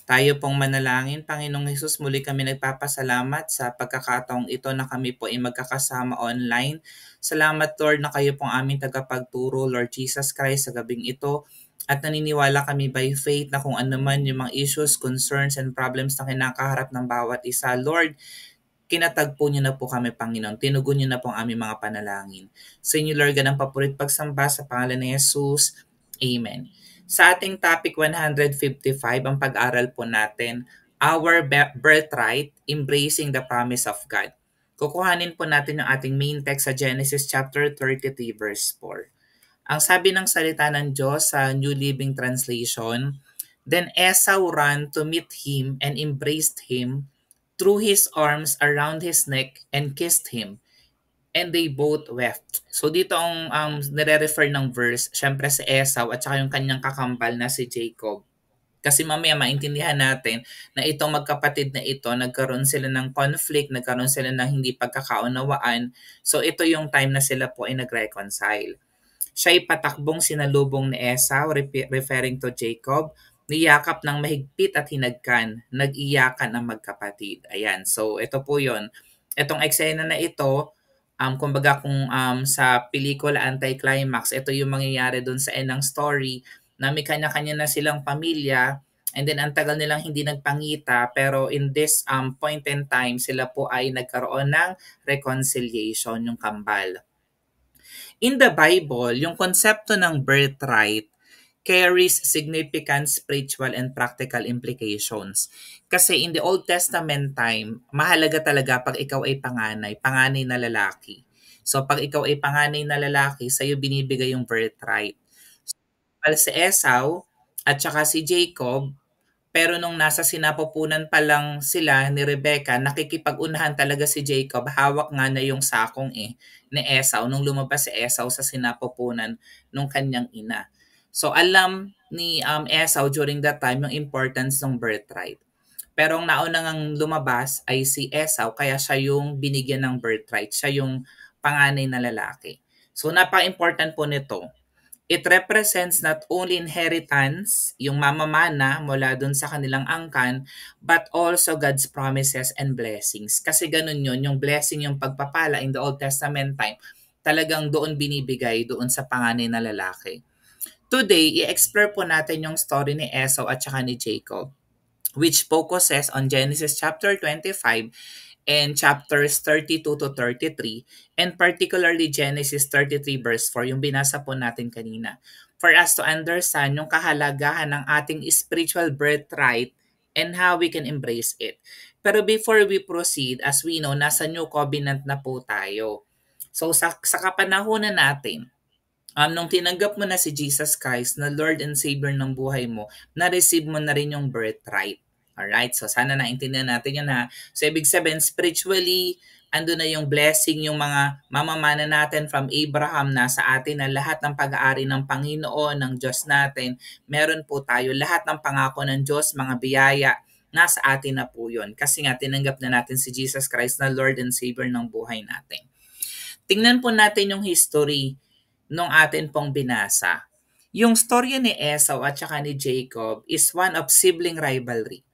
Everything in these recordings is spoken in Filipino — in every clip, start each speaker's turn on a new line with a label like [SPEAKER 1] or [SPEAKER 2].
[SPEAKER 1] Tayo pong manalangin. Panginoong Hesus, muli kami nagpapasalamat sa pagkakataong ito na kami po ay magkakasama online. Salamat Lord na kayo pong aming tagapagturo, Lord Jesus Christ, sa gabing ito. At naniniwala kami by faith na kung ano man yung mga issues, concerns, and problems na kinakaharap ng bawat isa, Lord, kinatagpo niyo na po kami, Panginoon. Tinugon niyo na po ang aming mga panalangin. Sa inyo, Lord, ganang papurit pagsamba sa pangalan ni Jesus. Amen. Sa ating topic 155, ang pag-aral po natin, Our Birthright, Embracing the Promise of God. Kukuhanin po natin yung ating main text sa Genesis chapter 33 verse 4. Ang sabi ng salita ng Diyos sa New Living Translation, Then Esau ran to meet him and embraced him, threw his arms around his neck and kissed him, and they both wept. So dito ang nire-refer ng verse, syempre si Esau at saka yung kanyang kakambal na si Jacob. Kasi mamaya maintindihan natin na itong magkapatid na ito, nagkaroon sila ng conflict, nagkaroon sila ng hindi pagkakaunawaan. So ito yung time na sila po ay nag-reconcile. Siya'y patakbong sinalubong ni Esau, referring to Jacob, niyakap ng mahigpit at hinagkan, nag-iyakan ang magkapatid. Ayan, so ito po yon. Itong eksena na ito, kumbaga kung sa pelikula Anti-Climax, ito yung mangyayari dun sa end ng story na may kanya-kanya na silang pamilya and then ang tagal nilang hindi nagpangita pero in this point in time sila po ay nagkaroon ng reconciliation yung kambal. In the Bible, yung konsepto ng birthright carries significant spiritual and practical implications. Kasi in the Old Testament time, mahalaga talaga pag ikaw ay panganay, panganay na lalaki. So pag ikaw ay panganay na lalaki, sa'yo binibigay yung birthright. Si Esau at saka si Jacob, pero nung nasa sinapupunan pa lang sila ni Rebecca, nakikipag-unahan talaga si Jacob. Hawak nga na yung sakong ni Esau nung lumabas si Esau sa sinapupunan nung kanyang ina. So alam ni Esau during that time yung importance ng birthright. Pero ang nauna ngang lumabas ay si Esau kaya siya yung binigyan ng birthright. Siya yung panganay na lalaki. So napaka-important po nito. It represents not only inheritance, yung mamamana mula dun sa kanilang angkan, but also God's promises and blessings. Kasi ganun yun, yung blessing, yung pagpapala in the Old Testament time, talagang doon binibigay doon sa panganay na lalaki. Today, i-explore po natin yung story ni Esau at saka ni Jacob, which focuses on Genesis chapter 25 and chapters 32 to 33, and particularly Genesis 33 verse 4, yung binasa po natin kanina, for us to understand yung kahalagahan ng ating spiritual birthright and how we can embrace it. Pero before we proceed, as we know, nasa New Covenant na po tayo. So sa kapanahonan natin, nung tinanggap mo na si Jesus Christ na Lord and Savior ng buhay mo, na-receive mo na rin yung birthright. Alright? So, sana naintindihan natin yun ha. So, ibig sabihin, spiritually, ando na yung blessing, yung mga mamamana natin from Abraham na sa atin na lahat ng pag-aari ng Panginoon, ng Diyos natin, meron po tayo. Lahat ng pangako ng Diyos, mga biyaya, nasa atin na po yun. Kasi nga, tinanggap na natin si Jesus Christ na Lord and Savior ng buhay natin. Tingnan po natin yung history nung atin pong binasa. Yung storya ni Esau at saka ni Jacob is one of sibling rivalry.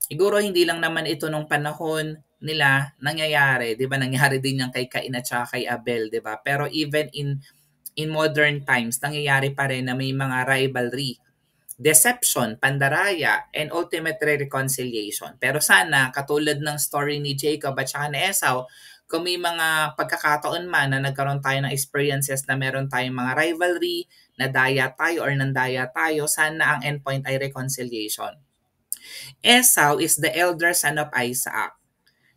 [SPEAKER 1] Siguro hindi lang naman ito nung panahon nila nangyayari, 'di ba? Nangyari din yan kay Cain at saka kay Abel, 'di ba? Pero even in modern times, nangyayari pa rin na may mga rivalry, deception, pandaraya, and ultimately reconciliation. Pero sana, katulad ng story ni Jacob at saka ni Esau, kung may mga pagkakataon man na nagkaroon tayo ng experiences na meron tayong mga rivalry, nadaya tayo or nandaya tayo, sana ang endpoint ay reconciliation. Esau is the elder son of Isaac.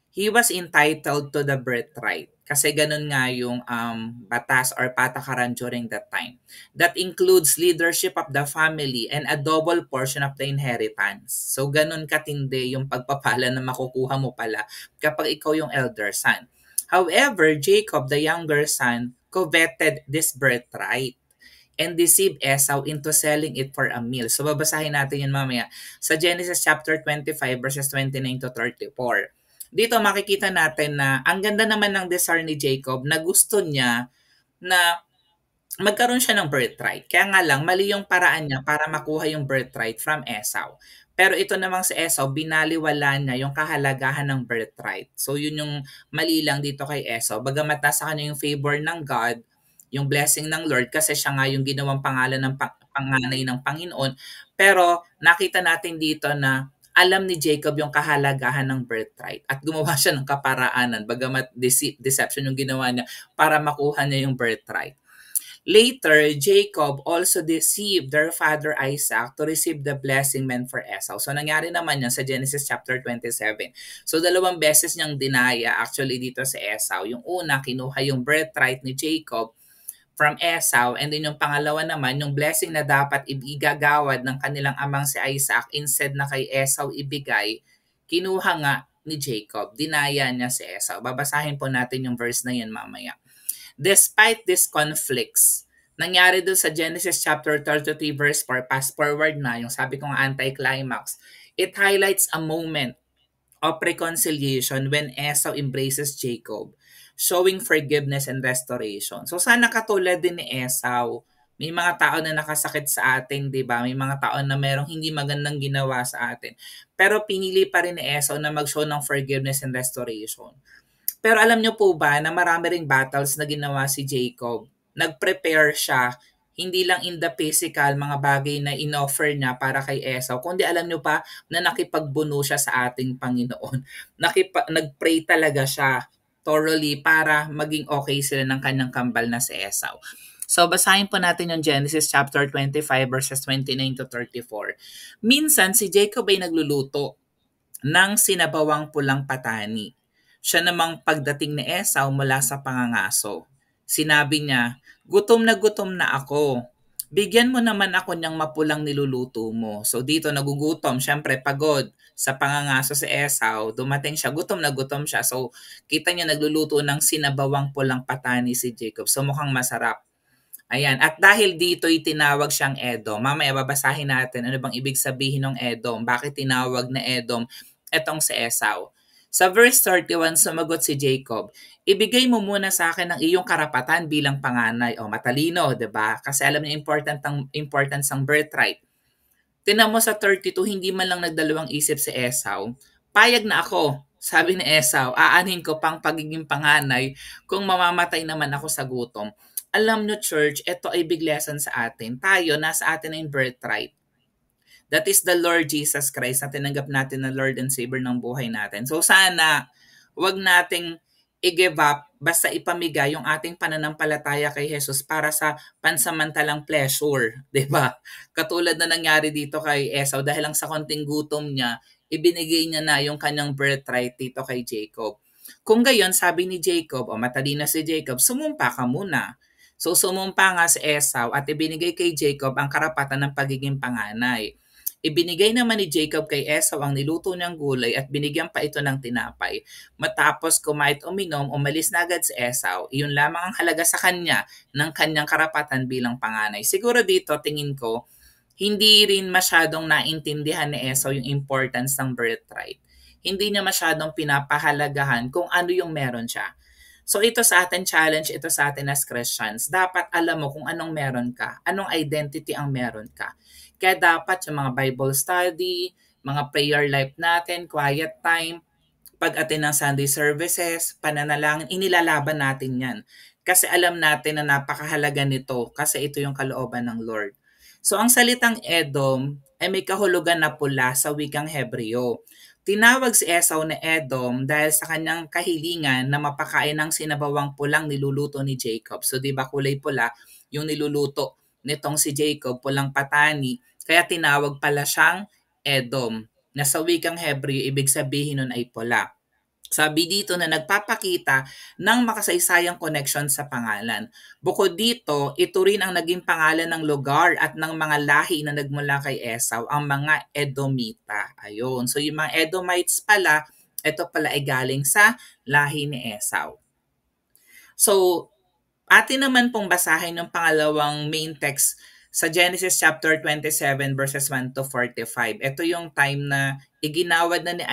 [SPEAKER 1] He was entitled to the birthright. Kasi ganun nga yung batas or patakaran during that time. That includes leadership of the family and a double portion of the inheritance. So ganun katindi yung pagpapala na makukuha mo pala kapag ikaw yung elder son. However, Jacob, the younger son, coveted this birthright and deceived Esau into selling it for a meal. So babasahin natin yun mamaya sa Genesis chapter 25 verses 29 to 34. Dito makikita natin na ang ganda naman ng desire ni Jacob na gusto niya na magkaroon siya ng birthright. Kaya nga lang, mali yung paraan niya para makuha yung birthright from Esau. Pero ito namang si Esau, binaliwala niya yung kahalagahan ng birthright. So yun yung mali lang dito kay Esau. Bagamat nasa kanya yung favor ng God, yung blessing ng Lord, kasi siya nga yung ginawang pangalan ng panganay ng Panginoon. Pero nakita natin dito na alam ni Jacob yung kahalagahan ng birthright at gumawa siya ng kaparaanan bagamat deception yung ginawa niya para makuha niya yung birthright. Later, Jacob also deceived their father Isaac to receive the blessing meant for Esau. So nangyari naman yan sa Genesis chapter 27. So dalawang beses niyang dinaya actually dito sa Esau. Yung una, kinuha yung birthright ni Jacob from Esau, and then yung pangalawa naman, yung blessing na dapat igagawad ng kanilang amang si Isaac instead na kay Esau ibigay, kinuha nga ni Jacob. Dinaya niya si Esau. Babasahin po natin yung verse na yun mamaya. Despite these conflicts, nangyari dun sa Genesis chapter 33 verse 4, fast forward na, yung sabi kong anti-climax, it highlights a moment of reconciliation when Esau embraces Jacob, showing forgiveness and restoration. So sana katulad din ni Esau, may mga tao na nakasakit sa atin, 'di ba? May mga tao na merong hindi magandang ginawa sa atin. Pero pinili pa rin ni Esau na mag-show ng forgiveness and restoration. Pero alam niyo po ba na marami ring battles na ginawa si Jacob? Nag-prepare siya, hindi lang in the physical, mga bagay na inoffer niya para kay Esau, kundi alam niyo pa na nakipagbuno siya sa ating Panginoon. Nag-pray talaga siya thoroughly para maging okay sila ng kanyang kambal na si Esau. So basahin po natin yung Genesis chapter 25 verses 29 to 34. Minsan si Jacob ay nagluluto ng sinabawang pulang patani. Siya namang pagdating ni Esau mula sa pangangaso. Sinabi niya, gutom na ako. Bigyan mo naman ako niyang mapulang niluluto mo. So dito nagugutom, syempre pagod. Sa pangangaso si Esau, dumating siya, gutom na gutom siya. So kita niya nagluluto ng sinabawang pulang patani si Jacob. So mukhang masarap. Ayan. At dahil dito'y tinawag siyang Edom. Mamaya babasahin natin ano bang ibig sabihin ng Edom. Bakit tinawag na Edom etong si Esau. Sa verse 31, sumagot si Jacob, ibigay mo muna sa akin ang iyong karapatan bilang panganay. O matalino, 'di ba? Kasi alam niya importance ng birthright. Tinan mo sa 32, hindi man lang nagdalawang isip si Esau. Payag na ako, sabi ni Esau, aanhin ko pang pagiging panganay kung mamamatay naman ako sa gutom. Alam nyo church, ito ay big lesson sa atin. Tayo, nasa atin na yung birthright. That is the Lord Jesus Christ na tinanggap natin na Lord and Savior ng buhay natin. So sana, wag nating i-give up basta ipamigay yung ating pananampalataya kay Jesus para sa pansamantalang pleasure, 'di ba? Katulad na nangyari dito kay Esau dahil lang sa konting gutom niya, ibinigay niya na yung kanyang birthright dito kay Jacob. Kung gayon, sabi ni Jacob, o matalino si Jacob, sumumpa ka muna. So sumumpa nga si Esau at ibinigay kay Jacob ang karapatan ng pagiging panganay. Ibinigay naman ni Jacob kay Esau ang niluto niyang gulay at binigyan pa ito ng tinapay. Matapos kumain uminom, umalis na agad si Esau. Iyon lamang ang halaga sa kanya ng kanyang karapatan bilang panganay. Siguro dito, tingin ko, hindi rin masyadong naintindihan ni Esau yung importance ng birthright. Hindi niya masyadong pinapahalagahan kung ano yung meron siya. So ito sa atin challenge, ito sa atin as Christians. Dapat alam mo kung anong meron ka, anong identity ang meron ka. Kaya dapat yung mga Bible study, mga prayer life natin, quiet time, pag-attend ng Sunday services, pananalangin, inilalaban natin yan. Kasi alam natin na napakahalaga nito kasi ito yung kalooban ng Lord. So ang salitang Edom ay may kahulugan na pula sa wikang Hebreo. Tinawag si Esau na Edom dahil sa kanyang kahilingan na mapakain ng sinabawang pulang niluluto ni Jacob. So di ba kulay pula yung niluluto nitong si Jacob, pulang patani, kaya tinawag pala siyang Edom, na sa wikang Hebreo ibig sabihin nun ay pula. Sabi dito na nagpapakita ng makasaysayang connection sa pangalan. Bukod dito, ito rin ang naging pangalan ng lugar at ng mga lahi na nagmula kay Esau, ang mga Edomita. Ayun. So yung mga Edomites pala, ito pala ay galing sa lahi ni Esau. So, atin naman pong basahin yung pangalawang main text sa Genesis chapter 27 verses 1 to 45. Ito yung time na igagawad ni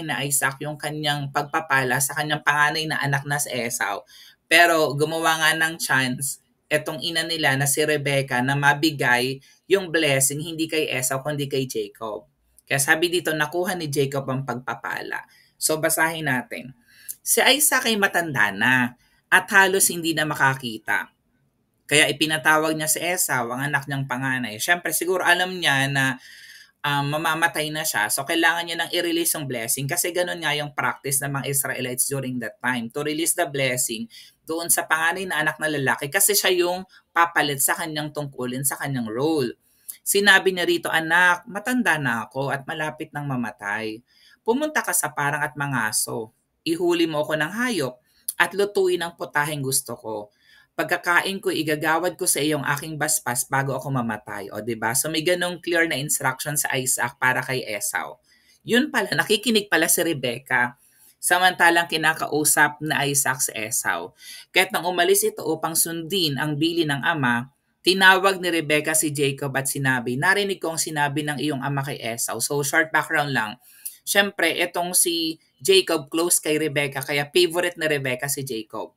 [SPEAKER 1] na Isaac yung kanyang pagpapala sa kanyang panganay na anak na si Esau. Pero gumawa nga ng chance, etong ina nila na si Rebecca na mabigay yung blessing hindi kay Esau kundi kay Jacob. Kaya sabi dito, nakuha ni Jacob ang pagpapala. So basahin natin. Si Isaac ay matanda na at halos hindi na makakita. Kaya ipinatawag niya si Esau, ang anak niyang panganay. Siyempre siguro alam niya na mamamatay na siya. So, kailangan niya nang i-release yung blessing kasi ganun nga yung practice ng mga Israelites during that time. To release the blessing doon sa panganay na anak na lalaki kasi siya yung papalit sa kanyang tungkulin, sa kanyang role. Sinabi niya rito, anak, matanda na ako at malapit nang mamatay. Pumunta ka sa parang at mangaso. Ihuli mo ako ng hayop at lutuin ang putaheng gusto ko. Pagkakain ko, igagawad ko sa iyong aking baspas bago ako mamatay. O, diba? So, may ganong clear na instruction sa Isaac para kay Esau. Yun pala, nakikinig pala si Rebecca. Samantalang kinakausap na Isaac si Esau. Kaya't nang umalis ito upang sundin ang bili ng ama, tinawag ni Rebecca si Jacob at sinabi, narinig ko ang sinabi ng iyong ama kay Esau. So, short background lang. Siyempre, itong si Jacob close kay Rebecca, kaya favorite ni Rebecca si Jacob.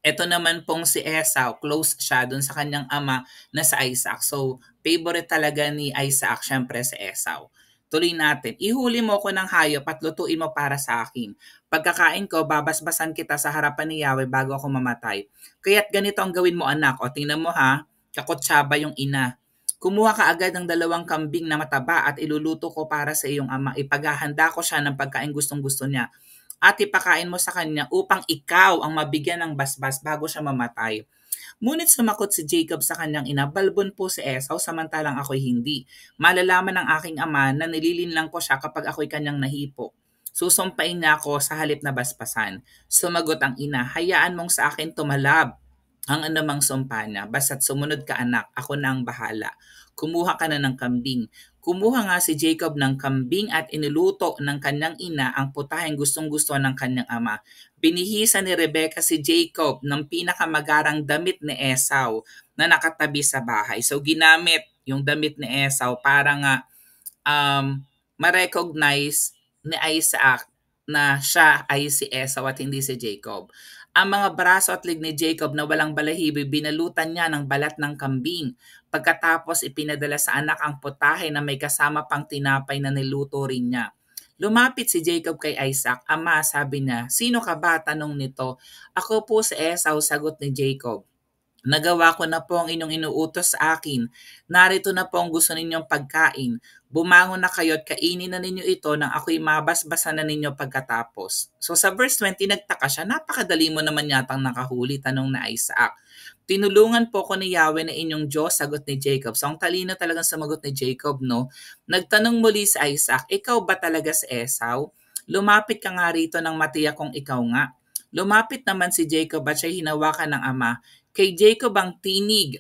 [SPEAKER 1] Ito naman pong si Esau, close siya dun sa kanyang ama na sa Isaac. So, favorite talaga ni Isaac, syempre si Esau. Tuloy natin. Ihuli mo ko ng hayop at lutuin mo para sa akin. Pagkakain ko, babasbasan kita sa harapan ni Yahweh bago ako mamatay. Kaya't ganito ang gawin mo anak. O tingnan mo ha, kakutsaba yung ina. Kumuha ka agad ng 2 kambing na mataba at iluluto ko para sa iyong ama. Ipaghahanda ko siya ng pagkain gustong gusto niya at ipakain mo sa kanya upang ikaw ang mabigyan ng basbas bago siya mamatay. Ngunit sumakot si Jacob sa kanyang ina, balbon po si Esau samantalang ako'y hindi. Malalaman ng aking ama na nililinlang ko siya kapag ako'y kanyang nahipo. Susumpain niya ako sa halip na basbasan. Sumagot ang ina, hayaan mong sa akin tumalab ang anumang sumpa niya. Basta't sumunod ka anak, ako na ang bahala. Kumuha ka na ng kambing. Kumuha nga si Jacob ng kambing at iniluto ng kanyang ina ang putaheng gustong-gusto ng kanyang ama. Binihisa ni Rebecca si Jacob ng pinakamagarang damit ni Esau na nakatabi sa bahay. So ginamit yung damit ni Esau para nga ma-recognize ni Isaac na siya ay si Esau at hindi si Jacob. Ang mga braso at lig ni Jacob na walang balahibo, binalutan niya ng balat ng kambing. Pagkatapos ipinadala sa anak ang putahe na may kasama pang tinapay na niluto rin niya. Lumapit si Jacob kay Isaac. Ama, sabi niya, sino ka ba? Tanong nito. Ako po si Esau, sagot ni Jacob. Nagawa ko na po ang inyong inuutos sa akin. Narito na po ang gusto ninyong pagkain. Bumangon na kayo at kainin na ninyo ito nang ako'y mabasbasan na ninyo pagkatapos. So sa verse 20, nagtaka siya, napakadali mo naman yatang nakahuli, tanong na Isaac. Tinulungan po ko ni Yahweh na inyong Diyos, sagot ni Jacob. So ang talino talagang sumagot ni Jacob, no? Nagtanong muli si Isaac, ikaw ba talaga si Esau? Lumapit ka nga rito nang matiyak kong ikaw nga. Lumapit naman si Jacob at siya hinawakan ng ama. Kay Jacob ang tinig,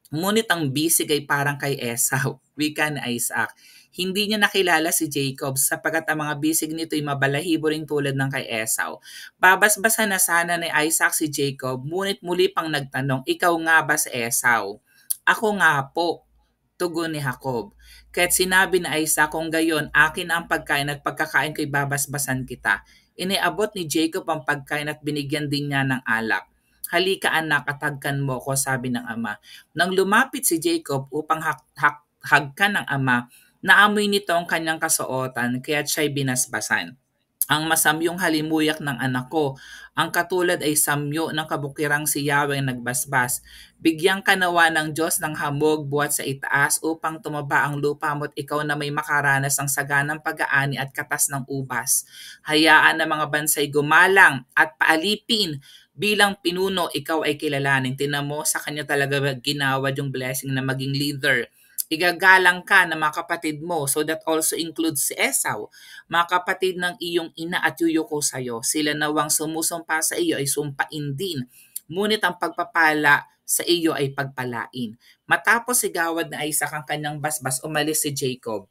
[SPEAKER 1] ngunit ang bisig ay parang kay Esau, wika ni Isaac. Hindi niya nakilala si Jacob sapagkat ang mga bisig nito ay mabalahibo rin tulad ng kay Esau. Babasbasan na sana ni Isaac si Jacob, ngunit muli pang nagtanong, ikaw nga ba si Esau? Ako nga po, tugon ni Jacob. Kaya't sinabi ni Isaac, kung gayon, akin ang pagkain at pagkakain ko'y babasbasan kita. Iniabot ni Jacob ang pagkain at binigyan din niya ng alak. Halika anak at hagkan mo ko, sabi ng ama. Nang lumapit si Jacob upang hagkan ng ama, naamoy nito ang kanyang kasuotan kaya't siya'y binasbasan. Ang masamyong halimuyak ng anak ko, ang katulad ay samyo ng kabukirang si Yahweh nagbasbas. Bigyang ka nawa ng Diyos ng hamog buhat sa itaas upang tumaba ang lupa mo't ikaw na may makaranas ng saganang pag-aani at katas ng ubas. Hayaan na mga bansay gumalang at paalipin. Bilang pinuno, ikaw ay kilalanin. Tinan mo, sa kanya talaga ginawad yung blessing na maging leader. Igagalang ka ng mga kapatid mo, so that also includes si Esau. Mga kapatid ng iyong ina at yuyuko sa iyo, sila nawang sumusumpa sa iyo ay sumpain din. Ngunit ang pagpapala sa iyo ay pagpalain. Matapos sigawad na Isaac ang kanyang basbas, umalis si Jacob.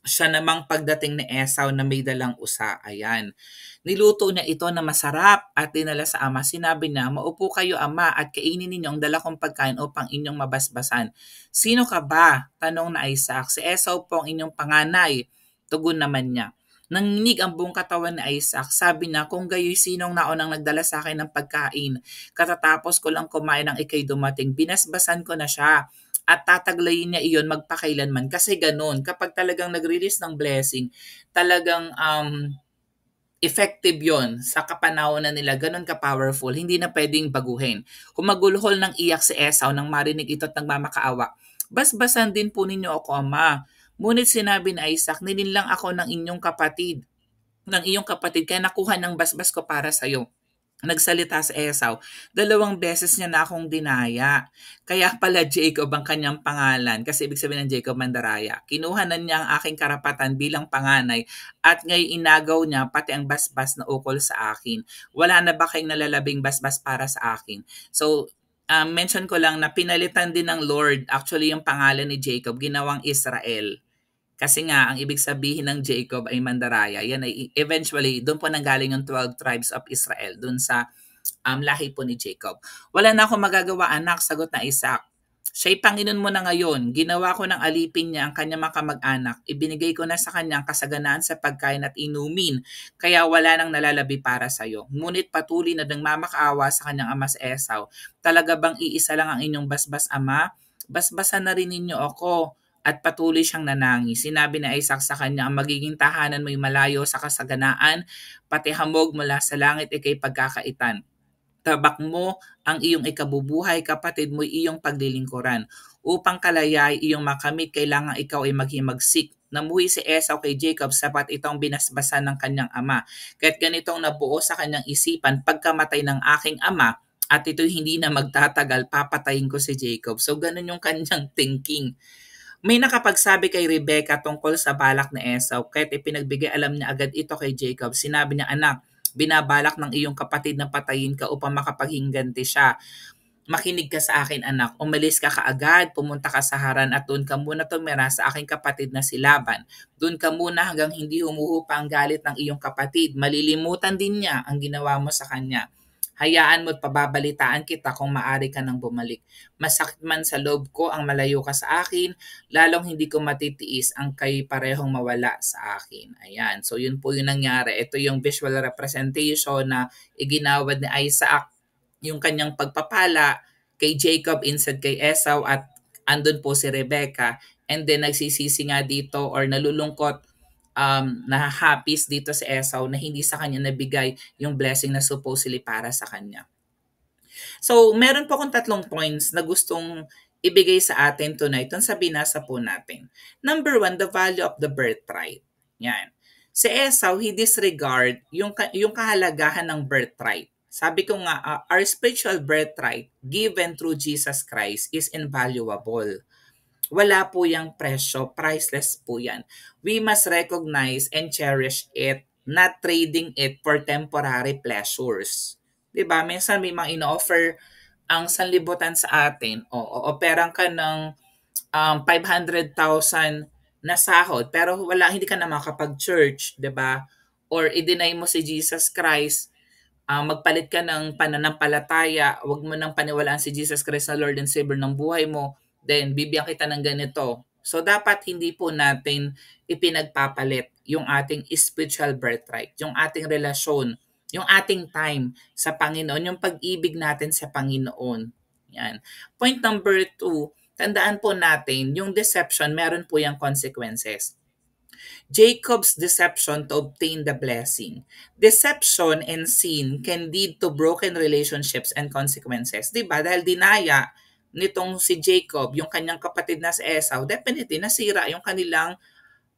[SPEAKER 1] Siya namang pagdating ni Esau na may dalang usa. Ayan. Niluto niya ito na masarap at dinala sa ama. Sinabi niya, maupo kayo ama at kainin ninyo ang dala kong pagkain upang inyong mabasbasan. Sino ka ba? Tanong na Isaac. Si Esau po ang inyong panganay. Tugon naman niya. Nanginig ang buong katawan ni Isaac. Sabi na, kung gayoy sinong naunang nagdala sa akin ng pagkain, katatapos ko lang kumain ng ikay dumating, binasbasan ko na siya at tataglayin niya iyon magpakailanman. Kasi ganun, kapag talagang nag-release ng blessing, talagang effective yon sa kapanahonan nila, ganun ka-powerful, hindi na pwedeng baguhin. Humagulhol ng iyak si Esau nang marinig ito at nagmamakaawa. Basbasan din po ninyo ako, ama. Ngunit sinabi ni Isaac, nilinlang ako ng iyong kapatid, kaya nakuha ng basbas ko para sa'yo. Nagsalita si Esau, 2 beses niya na akong dinaya. Kaya pala Jacob ang kanyang pangalan, kasi ibig sabihin ng Jacob mandaraya. Kinuha na niya ang aking karapatan bilang panganay at ngayon inagaw niya pati ang basbas na ukol sa akin. Wala na ba kayong nalalabing basbas para sa akin? So, mention ko lang na pinalitan din ng Lord, actually yung pangalan ni Jacob, ginawang Israel. Kasi nga, ang ibig sabihin ng Jacob ay mandaraya. Yan ay eventually, doon po nanggaling yung 12 tribes of Israel, doon sa lahi po ni Jacob. Wala na akong magagawa, anak, sagot na Isaac. Siya'y Panginoon mo na ngayon. Ginawa ko ng alipin niya ang kanyang mga kamag-anak. Ibinigay ko na sa kanya ang kasaganaan sa pagkain at inumin. Kaya wala nang nalalabi para sa iyo. Ngunit patuloy na nagmamakaawa sa kanyang ama sa Esau. Talaga bang iisa lang ang inyong basbas, ama? Basbasan na rin ninyo ako. At patuloy siyang nanangi. Sinabi ni Isaac sa kanya, ang magiging tahanan mo'y malayo sa kasaganaan, pati hamog mula sa langit ikay pagkakaitan. Tabak mo ang iyong ikabubuhay, kapatid mo iyong paglilingkuran. Upang kalayay iyong makamit, kailangan ikaw ay maghimagsik. Namuhi si Esau kay Jacob, sapat itong binasbasan ng kanyang ama. Kaya't ganitong nabuo sa kanyang isipan, pagkamatay ng aking ama, at ito'y hindi na magtatagal, papatayin ko si Jacob. So ganun yung kanyang thinking. May nakapagsabi kay Rebecca tungkol sa balak ni Esau, kaya't ipinagbigay alam niya agad ito kay Jacob. Sinabi niya, anak, binabalak ng iyong kapatid na patayin ka upang makapaghinganti siya. Makinig ka sa akin, anak. Umalis ka kaagad, pumunta ka sa Haran at doon ka muna tumira sa aking kapatid na si Laban. Doon ka muna hanggang hindi humuhupa ang galit ng iyong kapatid. Malilimutan din niya ang ginawa mo sa kanya. Hayaan mo at pababalitaan kita kung maaari ka nang bumalik. Masakit man sa loob ko ang malayo ka sa akin, lalong hindi ko matitiis ang kay parehong mawala sa akin. Ayan, so yun po yung nangyari. Ito yung visual representation na iginawad ni Isaac, yung kanyang pagpapala kay Jacob instead kay Esau, at andun po si Rebecca, and then nagsisisi nga dito or nalulungkot, nahahapis dito si Esau na hindi sa kanya nabigay yung blessing na supposedly para sa kanya. So, meron po akong 3 points na gustong ibigay sa atin tonight dun sa binasa po natin. Number 1, the value of the birthright. Yan. Si Esau, he disregard yung kahalagahan ng birthright. Sabi ko nga, our spiritual birthright given through Jesus Christ is invaluable. Wala po yung presyo, priceless po yan. We must recognize and cherish it, not trading it for temporary pleasures. 'Di ba? Minsan may mga ino-offer ang sanlibutan sa atin. O operang ka ng 500,000 na sahod pero hindi ka na makapag-church, 'di ba? Or i-deny mo si Jesus Christ, magpalit ka ng pananampalataya, wag mo nang paniwalaan si Jesus Christ na Lord and Savior ng buhay mo, then bibigyan kita ng ganito. So dapat hindi po natin ipinagpapalit yung ating spiritual birthright, yung ating relasyon, yung ating time sa Panginoon, yung pag-ibig natin sa Panginoon. Yan. Point number 2, tandaan po natin, yung deception, meron po yung consequences. Jacob's deception to obtain the blessing. Deception and sin can lead to broken relationships and consequences. Diba? Dahil dinaya nitong si Jacob, yung kanyang kapatid na si Esau, definitely nasira yung kanilang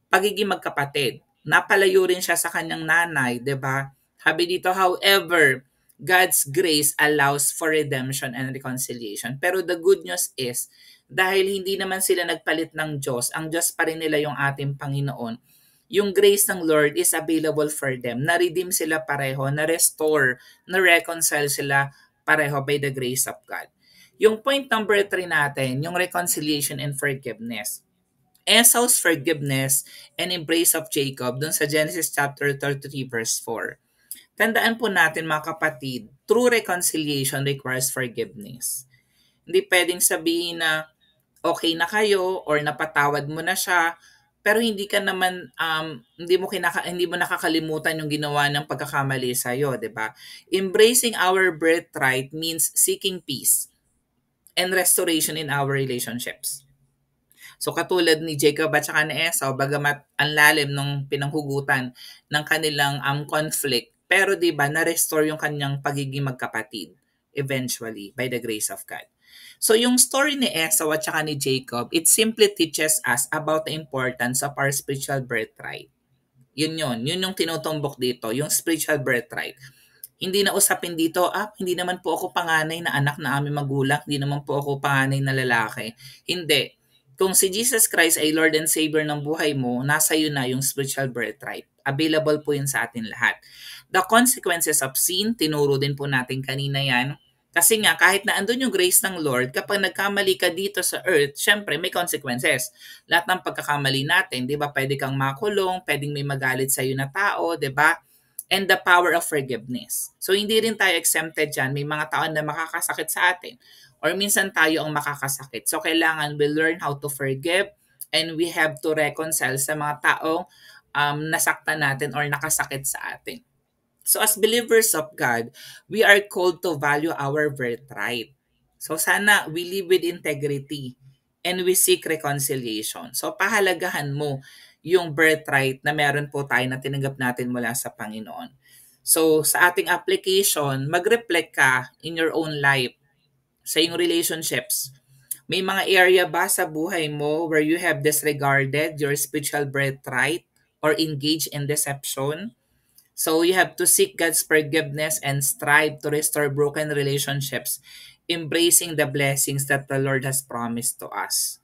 [SPEAKER 1] pagiging magkapatid. Napalayo rin siya sa kanyang nanay, 'di ba? Sabi dito, however, God's grace allows for redemption and reconciliation. Pero the good news is, dahil hindi naman sila nagpalit ng Diyos, ang Diyos pa rin nila yung ating Panginoon, yung grace ng Lord is available for them. Na-redeem sila pareho, na-restore, na-reconcile sila pareho by the grace of God. Yung point number 3 natin, yung reconciliation and forgiveness. Esau's forgiveness and embrace of Jacob dun sa Genesis chapter 33 verse 4. Tandaan po natin mga kapatid, true reconciliation requires forgiveness. Hindi pwedeng sabihin na okay na kayo or napatawad mo na siya, pero hindi ka naman hindi mo nakakalimutan yung ginawa ng pagkakamali sa 'di ba? Embracing our birthright means seeking peace and restoration in our relationships. So katulad ni Jacob at saka ni Esau, bagamat ang lalim ng pinanghugutan ng kanilang conflict, pero 'di ba na-restore yung kanyang pagiging magkapatid eventually by the grace of God. So yung story ni Esau at saka ni Jacob, it simply teaches us about the importance of our spiritual birthright. Yun yung tinutumbok dito, yung spiritual birthright. Hindi na usapin dito, hindi naman po ako panganay na anak na aming magulang, hindi naman po ako panganay na lalaki. Hindi. Kung si Jesus Christ ay Lord and Savior ng buhay mo, nasa iyo na yung spiritual birthright. Available po yun sa atin lahat. The consequences of sin, tinuro din po natin kanina yan. Kasi nga, kahit na andun yung grace ng Lord, kapag nagkamali ka dito sa earth, syempre may consequences. Lahat ng pagkakamali natin, di ba? Pwede kang makulong, pwedeng may magalit sa iyo na tao, di ba? And the power of forgiveness. So hindi rin tayo exempted dyan. May mga tao na makakasakit sa atin. Or minsan tayo ang makakasakit. So kailangan we learn how to forgive and we have to reconcile sa mga taong nasaktan natin or nakasakit sa atin. So as believers of God, we are called to value our birthright. So sana we live with integrity and we seek reconciliation. So pahalagahan mo yung birthright na meron po tayo na tinanggap natin mula sa Panginoon. So sa ating application, mag-reflect ka in your own life, sa iyong relationships. May mga area ba sa buhay mo where you have disregarded your spiritual birthright or engaged in deception? So you have to seek God's forgiveness and strive to restore broken relationships, embracing the blessings that the Lord has promised to us.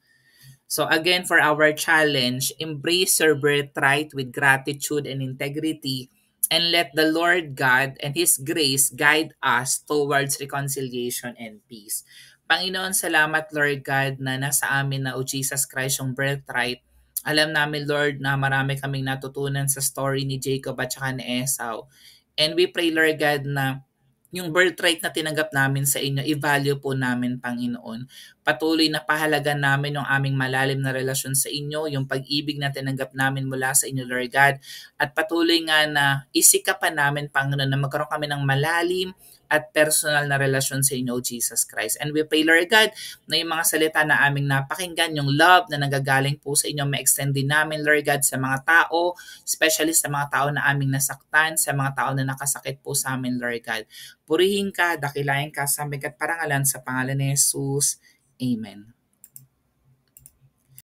[SPEAKER 1] So again, for our challenge, embrace your birthright with gratitude and integrity, and let the Lord God and His grace guide us towards reconciliation and peace. Panginoon, salamat Lord God na nasa amin na o Jesus Christ yung birthright. Alam namin Lord na marami kaming natutunan sa story ni Jacob at saka ni Esau. And we pray Lord God na yung birthright na tinanggap namin sa inyo, i-value po namin, Panginoon. Patuloy na pahalagan namin yung aming malalim na relasyon sa inyo, yung pag-ibig na tinanggap namin mula sa inyo, Lord God. At patuloy nga na isikapan namin, Panginoon, na magkaroon kami ng malalim at personal na relasyon sa inyo, Jesus Christ. And we pray, Lord God, na yung mga salita na aming napakinggan, yung love na nagagaling po sa inyo, ma-extend din namin, Lord God, sa mga tao, especially sa mga tao na aming nasaktan, sa mga tao na nakasakit po sa amin, Lord God. Purihin ka, dakilain ka sa bigat parangalan sa pangalan ni Jesus. Amen.